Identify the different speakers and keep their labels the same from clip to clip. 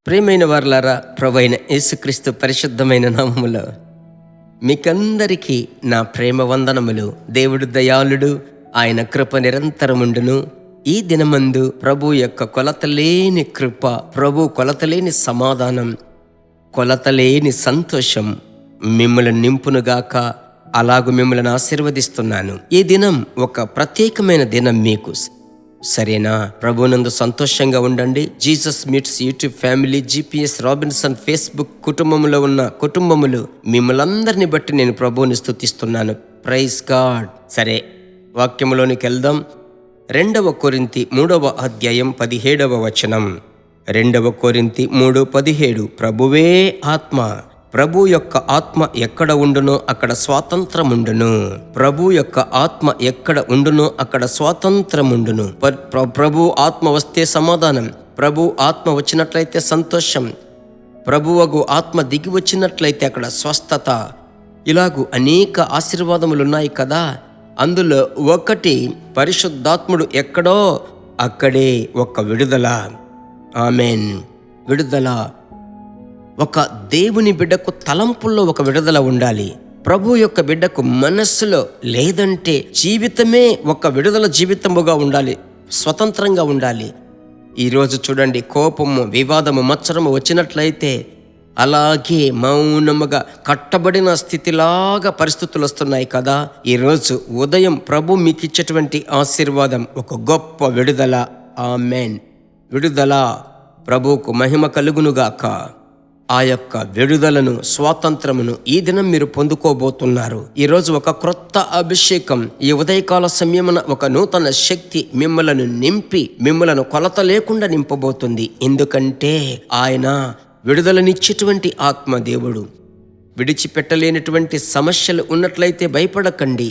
Speaker 1: ప్రియమైన వారలారా, ప్రభువైన యేసుక్రీస్తు పరిశుద్ధమైన నామములో మీకందరికీ నా ప్రేమ వందనములు. దేవుడు దయాళుడు, ఆయన కృప నిరంతరముండును. ఈ దినమందు ప్రభు యొక్క కొలతలేని కృప, ప్రభు కొలతలేని సమాధానం, కొలతలేని సంతోషం మిమ్మల్ని నింపునుగాక. అలాగూ మిమ్మల్ని ఆశీర్వదిస్తున్నాను. ఈ దినం ఒక ప్రత్యేకమైన దినం మీకు, సరేనా? ప్రభునందు సంతోషంగా ఉండండి. Jesus meets YouTube family, GPS Robinson Facebook కుటుంబంలో ఉన్న కుటుంబములు మిమ్మల్ందరినీ బట్టి నేను ప్రభువుని స్తుతిస్తున్నాను. Praise God. సరే, వాక్యములోనికి వెళ్దాం. 2 కొరింథీ 3వ అధ్యాయం 17వ వచనం. 2 కొరింథీ 3:17. ప్రభువే ఆత్మ, ప్రభు యొక్క ఆత్మ ఎక్కడ ఉండునో అక్కడ స్వాతంత్రముండును. ప్రభు యొక్క ఆత్మ ఎక్కడ ఉండునో అక్కడ స్వాతంత్రముండును. ప్రభు ఆత్మ వస్తే సమాధానం, ప్రభు ఆత్మ వచ్చినట్లయితే సంతోషం, ప్రభువగు ఆత్మ దిగి వచ్చినట్లయితే అక్కడ స్వస్థత. ఇలాగూ అనేక ఆశీర్వాదములున్నాయి కదా. అందులో ఒకటి, పరిశుద్ధాత్ముడు ఎక్కడో అక్కడే ఒక విడుదల. ఆమెన్. విడుదల. ఒక దేవుని బిడ్డకు తలంపుల్లో ఒక విడుదల ఉండాలి. ప్రభు యొక్క బిడ్డకు మనస్సులో, లేదంటే జీవితమే ఒక విడుదల జీవితముగా ఉండాలి, స్వతంత్రంగా ఉండాలి. ఈరోజు చూడండి, కోపము, వివాదము, మత్సరము వచ్చినట్లయితే అలాగే మౌనముగా కట్టబడిన స్థితిలాగా పరిస్థితులు వస్తున్నాయి కదా. ఈరోజు ఉదయం ప్రభు మీకు ఇచ్చేటువంటి ఆశీర్వాదం ఒక గొప్ప విడుదల. ఆమెన్. విడుదల. ప్రభువుకు మహిమ కలుగునుగాక. ఆ యొక్క విడుదలను, స్వాతంత్రమును ఈ దినం మీరు పొందుకోబోతున్నారు. ఈరోజు ఒక క్రొత్త అభిషేకం, ఈ ఉదయకాల సమయమున ఒక నూతన శక్తి మిమ్మలను నింపి మిమ్మలను కొలత లేకుండా నింపబోతుంది. ఎందుకంటే ఆయన విడుదలనిచ్చేటువంటి ఆత్మదేవుడు. విడిచిపెట్టలేనటువంటి సమస్యలు ఉన్నట్లయితే భయపడకండి.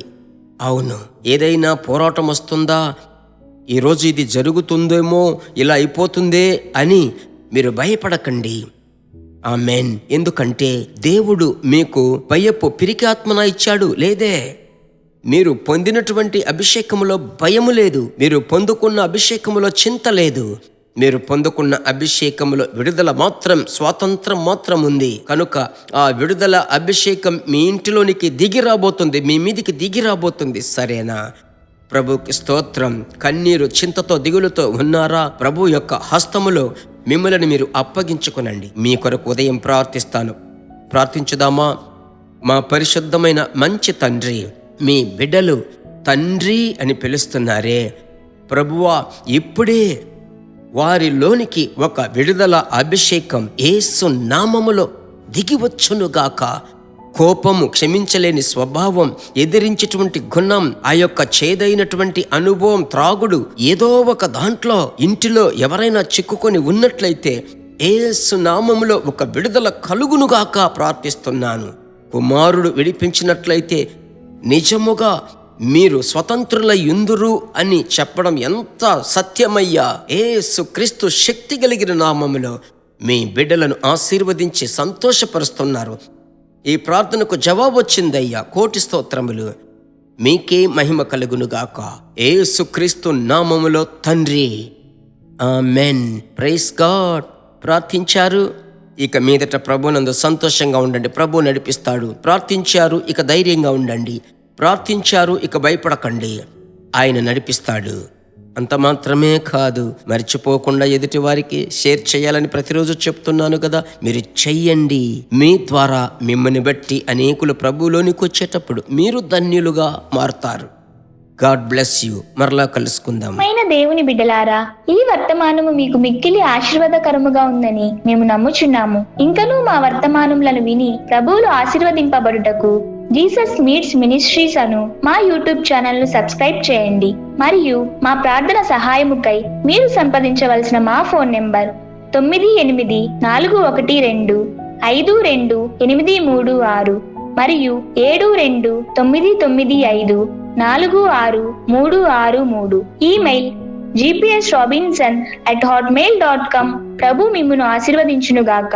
Speaker 1: అవును, ఏదైనా పోరాటం వస్తుందా, ఈరోజు ఇది జరుగుతుందేమో, ఇలా అయిపోతుందే అని మీరు భయపడకండి. ఆమెన్. ఎందుకంటే దేవుడు మీకు భయపు పిరికాత్మన ఇచ్చాడు. లేదే, మీరు పొందినటువంటి అభిషేకములో భయము లేదు, మీరు పొందుకున్న అభిషేకములో చింత లేదు, మీరు పొందుకున్న అభిషేకములో విడుదల మాత్రం, స్వాతంత్రం మాత్రం ఉంది. కనుక ఆ విడుదల అభిషేకం మీ ఇంటిలోనికి దిగి రాబోతుంది, మీ మీదికి దిగి రాబోతుంది. సరేనా? ప్రభుకి స్తోత్రం. కన్నీరు, చింతతో, దిగులుతో ఉన్నారా? ప్రభు యొక్క హస్తములో మిమ్మల్ని మీరు అప్పగించుకునండి. మీ కొరకు ఉదయం ప్రార్థిస్తాను. ప్రార్థించుదామా? మా పరిశుద్ధమైన మంచి తండ్రి, మీ బిడ్డలు తండ్రి అని పిలుస్తున్నారే ప్రభువా, ఇప్పుడే వారిలోనికి ఒక విడుదల అభిషేకం యేసు నామములో దిగివచ్చునుగాక. కోపము, క్షమించలేని స్వభావం, ఎదిరించేటువంటి గుణం, ఆ యొక్క చేదైనటువంటి అనుభవం, త్రాగుడు, ఏదో ఒక దాంట్లో ఇంటిలో ఎవరైనా చిక్కుకొని ఉన్నట్లయితే యేసు నామములో ఒక విడుదల కలుగునుగాక ప్రార్థిస్తున్నాను. కుమారుడు విడిపించినట్లయితే నిజముగా మీరు స్వతంత్రులయుందురు అని చెప్పడం ఎంత సత్యమయ్యా. యేసు క్రీస్తు శక్తి కలిగిన నామములో మీ బిడ్డలను ఆశీర్వదించి సంతోషపరుస్తున్నారు. ఈ ప్రార్థనకు జవాబు వచ్చిందయ్యా. కోటి స్తోత్రములు. మీకే మహిమ కలుగునుగాక. యేసుక్రీస్తు నామములో తండ్రి. ఆమెన్. Praise God. ప్రార్థించారు, ఇక మీదట ప్రభునందు సంతోషంగా ఉండండి. ప్రభు నడిపిస్తాడు. ప్రార్థించారు, ఇక ధైర్యంగా ఉండండి. ప్రార్థించారు, ఇక భయపడకండి. ఆయన నడిపిస్తాడు. అంత మాత్రమే కాదు, మర్చిపోకుండా ఎదుటి వారికి షేర్ చేయాలని ప్రతిరోజు చెప్తున్నాను కదా. మీరు చెయ్యండి. మీ ద్వారా మిమ్మల్ని బట్టి అనేకులు ప్రభువులోనికి వచ్చేటప్పుడు మీరు ధన్యులుగా మారుతారు. God bless you. మరలా కలుసుకుందాం.
Speaker 2: దేవుని బిడ్డలారా, ఈ వర్తమానము మీకు మిక్కిలి ఆశీర్వాదకరముగా ఉందని మేము నమ్ముచున్నాము. ఇంకనూ మా వర్తమానములను విని ప్రభువులు ఆశీర్వదింపబడుటకు జీసస్ మీట్స్ మినిస్ట్రీస్ అను మా యూట్యూబ్ ఛానల్ ను సబ్స్క్రైబ్ చేయండి. మరియు మా ప్రార్థన సహాయముకై మీరు సంప్రదించవలసిన మా ఫోన్ నెంబర్ 9841525286 మరియు 7299546363. Email gpsrobinson@hotmail.com. ప్రభు మిమ్మును ఆశీర్వదించునుగాక.